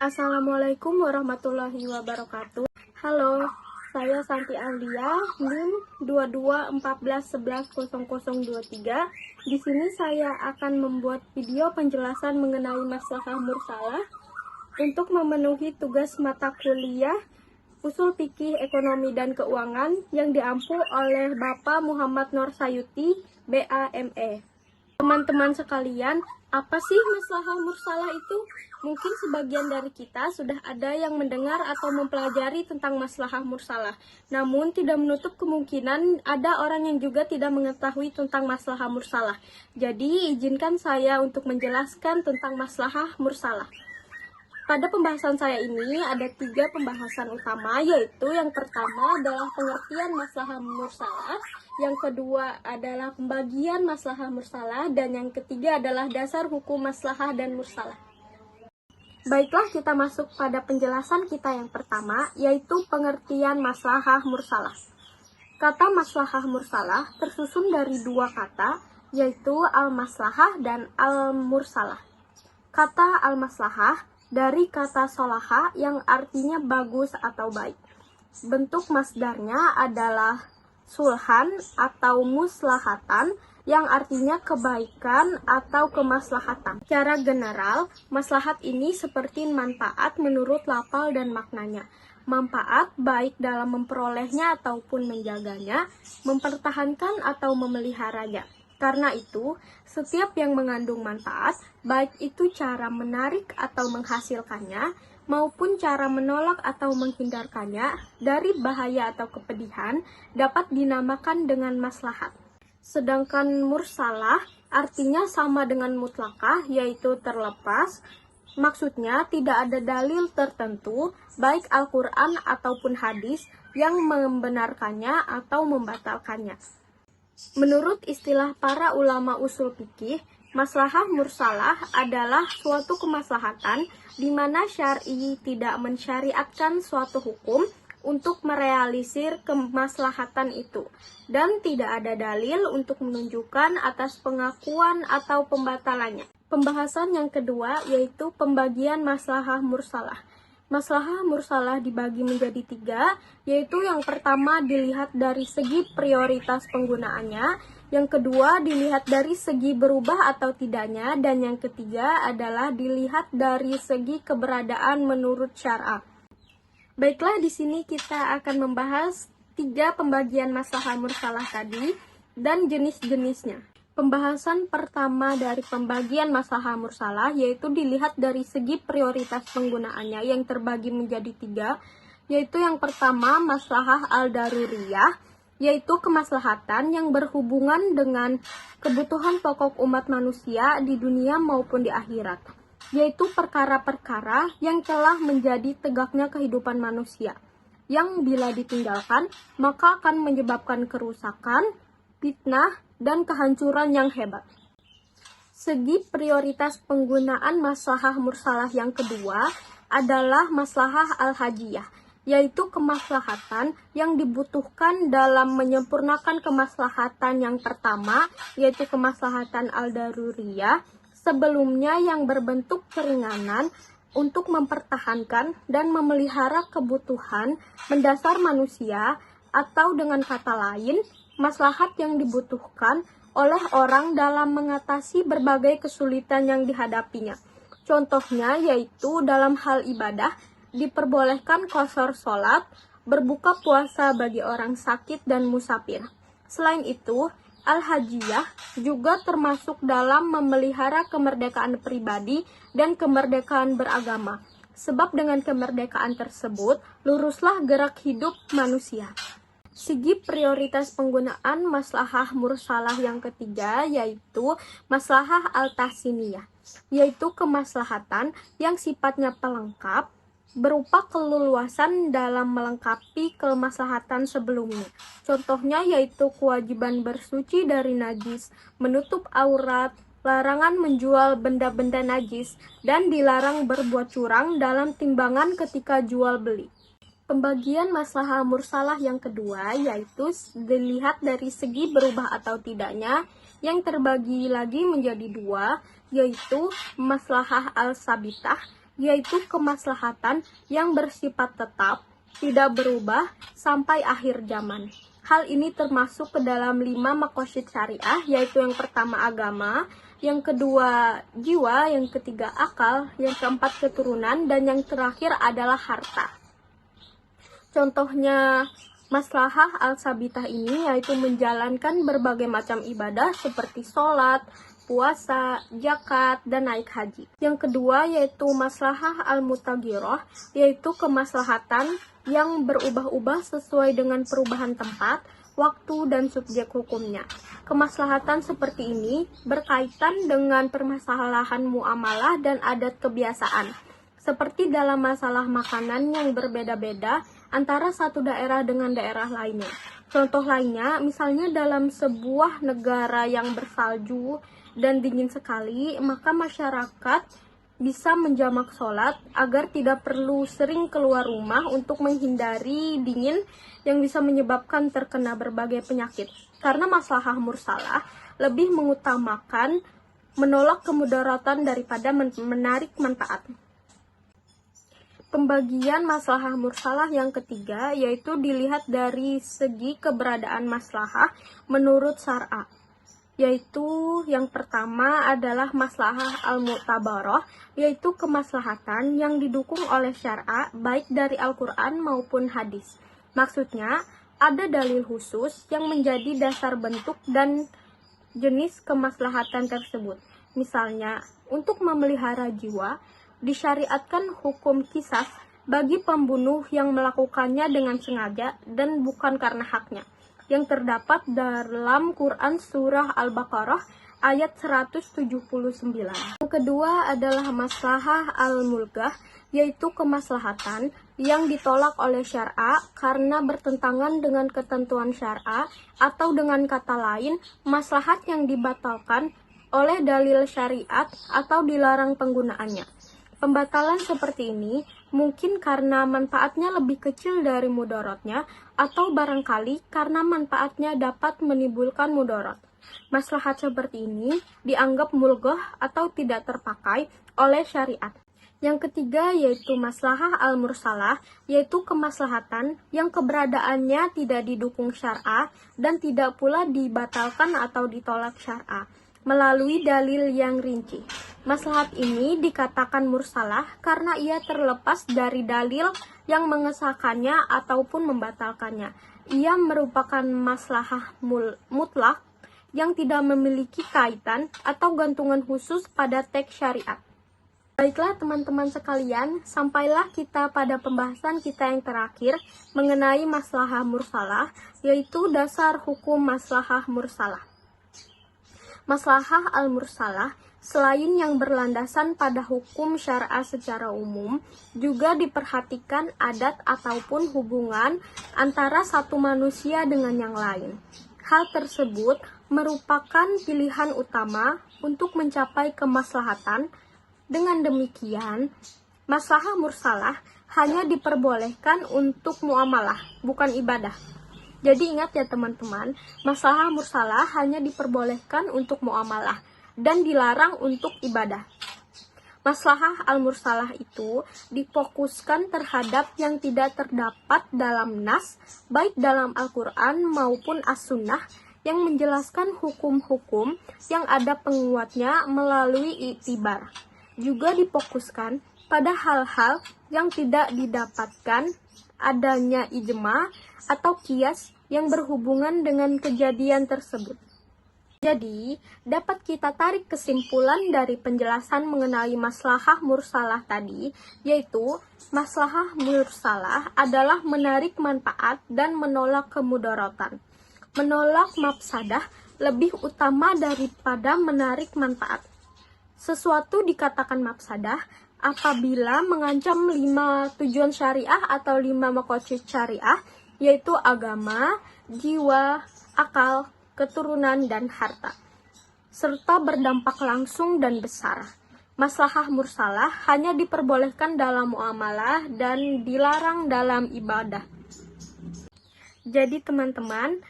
Assalamualaikum warahmatullahi wabarakatuh. Halo, saya Santi Aulia, NIM 2214110023. Di sini saya akan membuat video penjelasan mengenai maslahah mursalah untuk memenuhi tugas mata kuliah Usul Fikih Ekonomi dan Keuangan yang diampu oleh Bapak Muhammad Nur Sayuti, BAME. Teman-teman sekalian, apa sih maslahah mursalah itu? Mungkin sebagian dari kita sudah ada yang mendengar atau mempelajari tentang maslahah mursalah. Namun tidak menutup kemungkinan ada orang yang juga tidak mengetahui tentang maslahah mursalah. Jadi izinkan saya untuk menjelaskan tentang maslahah mursalah. Pada pembahasan saya ini ada 3 pembahasan utama, yaitu yang pertama adalah pengertian maslahah mursalah, yang kedua adalah pembagian maslahah mursalah, dan yang ketiga adalah dasar hukum maslahah dan mursalah. Baiklah, kita masuk pada penjelasan kita yang pertama, yaitu pengertian maslahah mursalah. Kata maslahah mursalah tersusun dari 2 kata, yaitu al-maslahah dan al-mursalah. Kata al-maslahah dari kata solaha yang artinya bagus atau baik. Bentuk masdarnya adalah sulhan atau muslahatan yang artinya kebaikan atau kemaslahatan. Secara general, maslahat ini seperti manfaat menurut lafal dan maknanya. Manfaat baik dalam memperolehnya ataupun menjaganya, mempertahankan atau memeliharanya. Karena itu, setiap yang mengandung manfaat, baik itu cara menarik atau menghasilkannya, maupun cara menolak atau menghindarkannya dari bahaya atau kepedihan, dapat dinamakan dengan maslahat. Sedangkan mursalah artinya sama dengan mutlakah, yaitu terlepas. Maksudnya tidak ada dalil tertentu, baik Al-Quran ataupun hadis, yang membenarkannya atau membatalkannya. Menurut istilah para ulama usul fikih, maslahah mursalah adalah suatu kemaslahatan di mana syar'i tidak mensyariatkan suatu hukum untuk merealisir kemaslahatan itu, dan tidak ada dalil untuk menunjukkan atas pengakuan atau pembatalannya. Pembahasan yang kedua yaitu pembagian maslahah mursalah. Maslahah mursalah dibagi menjadi 3, yaitu yang pertama dilihat dari segi prioritas penggunaannya, yang kedua dilihat dari segi berubah atau tidaknya, dan yang ketiga adalah dilihat dari segi keberadaan menurut syara. Baiklah, di sini kita akan membahas 3 pembagian maslahah mursalah tadi dan jenis-jenisnya. Pembahasan pertama dari pembagian maslahah mursalah yaitu dilihat dari segi prioritas penggunaannya yang terbagi menjadi 3, yaitu yang pertama maslahah al-daruriyah, yaitu kemaslahatan yang berhubungan dengan kebutuhan pokok umat manusia di dunia maupun di akhirat, yaitu perkara-perkara yang telah menjadi tegaknya kehidupan manusia, yang bila ditinggalkan maka akan menyebabkan kerusakan, fitnah, dan kehancuran yang hebat. Segi prioritas penggunaan maslahah mursalah yang kedua adalah maslahah al-hajiyah, yaitu kemaslahatan yang dibutuhkan dalam menyempurnakan kemaslahatan yang pertama, yaitu kemaslahatan al-daruriyah, sebelumnya yang berbentuk keringanan untuk mempertahankan dan memelihara kebutuhan mendasar manusia, atau dengan kata lain, maslahat yang dibutuhkan oleh orang dalam mengatasi berbagai kesulitan yang dihadapinya. Contohnya yaitu dalam hal ibadah, diperbolehkan qashar sholat, berbuka puasa bagi orang sakit dan musafir. Selain itu, al-hajiyah juga termasuk dalam memelihara kemerdekaan pribadi dan kemerdekaan beragama. Sebab dengan kemerdekaan tersebut, luruslah gerak hidup manusia. Segi prioritas penggunaan maslahah mursalah yang ketiga yaitu maslahah al-tahsiniyah, yaitu kemaslahatan yang sifatnya pelengkap berupa keleluasan dalam melengkapi kemaslahatan sebelumnya. Contohnya yaitu kewajiban bersuci dari najis, menutup aurat, larangan menjual benda-benda najis, dan dilarang berbuat curang dalam timbangan ketika jual beli. Pembagian maslahah mursalah yang kedua yaitu dilihat dari segi berubah atau tidaknya, yang terbagi lagi menjadi 2, yaitu maslahah al-sabitah, yaitu kemaslahatan yang bersifat tetap, tidak berubah sampai akhir zaman. Hal ini termasuk ke dalam 5 maqasid syariah, yaitu yang pertama agama, yang kedua jiwa, yang ketiga akal, yang keempat keturunan, dan yang terakhir adalah harta. Contohnya maslahah al-sabitah ini yaitu menjalankan berbagai macam ibadah seperti sholat, puasa, zakat, dan naik haji. Yang kedua yaitu maslahah al-mutaghirah, yaitu kemaslahatan yang berubah-ubah sesuai dengan perubahan tempat, waktu, dan subjek hukumnya. Kemaslahatan seperti ini berkaitan dengan permasalahan muamalah dan adat kebiasaan, seperti dalam masalah makanan yang berbeda-beda antara satu daerah dengan daerah lainnya. Contoh lainnya, misalnya dalam sebuah negara yang bersalju dan dingin sekali, maka masyarakat bisa menjamak sholat agar tidak perlu sering keluar rumah untuk menghindari dingin yang bisa menyebabkan terkena berbagai penyakit. Karena maslahah mursalah lebih mengutamakan menolak kemudaratan daripada menarik manfaat. Pembagian maslahah mursalah yang ketiga yaitu dilihat dari segi keberadaan maslahah menurut syar'a. Yaitu yang pertama adalah maslahah al-mu'tabarah, yaitu kemaslahatan yang didukung oleh syar'a baik dari Al-Quran maupun hadis. Maksudnya, ada dalil khusus yang menjadi dasar bentuk dan jenis kemaslahatan tersebut. Misalnya, untuk memelihara jiwa, disyariatkan hukum qisas bagi pembunuh yang melakukannya dengan sengaja dan bukan karena haknya, yang terdapat dalam Quran Surah Al-Baqarah ayat 179. Yang kedua adalah maslahah al-mulghah, yaitu kemaslahatan yang ditolak oleh syar'a karena bertentangan dengan ketentuan syar'a, atau dengan kata lain, maslahat yang dibatalkan oleh dalil syariat atau dilarang penggunaannya. Pembatalan seperti ini mungkin karena manfaatnya lebih kecil dari mudaratnya, atau barangkali karena manfaatnya dapat menimbulkan mudarat. Maslahat seperti ini dianggap mulghah atau tidak terpakai oleh syariat. Yang ketiga yaitu maslahah al-mursalah, yaitu kemaslahatan yang keberadaannya tidak didukung syar'a dan tidak pula dibatalkan atau ditolak syar'a melalui dalil yang rinci. Maslahat ini dikatakan mursalah karena ia terlepas dari dalil yang mengesahkannya ataupun membatalkannya. Ia merupakan maslahah mutlak yang tidak memiliki kaitan atau gantungan khusus pada teks syariat. Baiklah teman-teman sekalian, sampailah kita pada pembahasan kita yang terakhir mengenai maslahah mursalah, yaitu dasar hukum maslahah mursalah. Maslahah al-mursalah selain yang berlandasan pada hukum syar'a secara umum, juga diperhatikan adat ataupun hubungan antara satu manusia dengan yang lain. Hal tersebut merupakan pilihan utama untuk mencapai kemaslahatan. Dengan demikian, maslahah mursalah hanya diperbolehkan untuk muamalah, bukan ibadah. Jadi ingat ya teman-teman, maslahah mursalah hanya diperbolehkan untuk muamalah dan dilarang untuk ibadah. Maslahah al-mursalah itu difokuskan terhadap yang tidak terdapat dalam nas, baik dalam Al-Quran maupun As-Sunnah, yang menjelaskan hukum-hukum yang ada penguatnya melalui iktibar. Juga difokuskan pada hal-hal yang tidak didapatkan adanya ijma atau qiyas yang berhubungan dengan kejadian tersebut. Jadi, dapat kita tarik kesimpulan dari penjelasan mengenai maslahah mursalah tadi, yaitu maslahah mursalah adalah menarik manfaat dan menolak kemudaratan. Menolak mafsadah lebih utama daripada menarik manfaat. Sesuatu dikatakan mafsadah apabila mengancam 5 tujuan syariah atau 5 maqasid syariah, yaitu agama, jiwa, akal, keturunan, dan harta, serta berdampak langsung dan besar. Maslahah mursalah hanya diperbolehkan dalam muamalah dan dilarang dalam ibadah. Jadi teman-teman,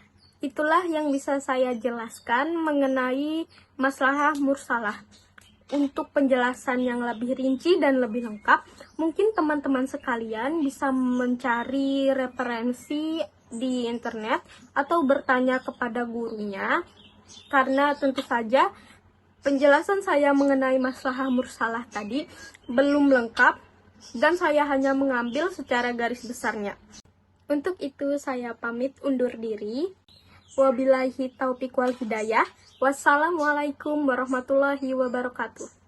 itulah yang bisa saya jelaskan mengenai maslahah mursalah. untuk penjelasan yang lebih rinci dan lebih lengkap, mungkin teman-teman sekalian bisa mencari referensi di internet atau bertanya kepada gurunya, karena tentu saja penjelasan saya mengenai maslahah mursalah tadi belum lengkap dan saya hanya mengambil secara garis besarnya. Untuk itu saya pamit undur diri. Wabillahi taufiq wal hidayah. Wassalamualaikum warahmatullahi wabarakatuh.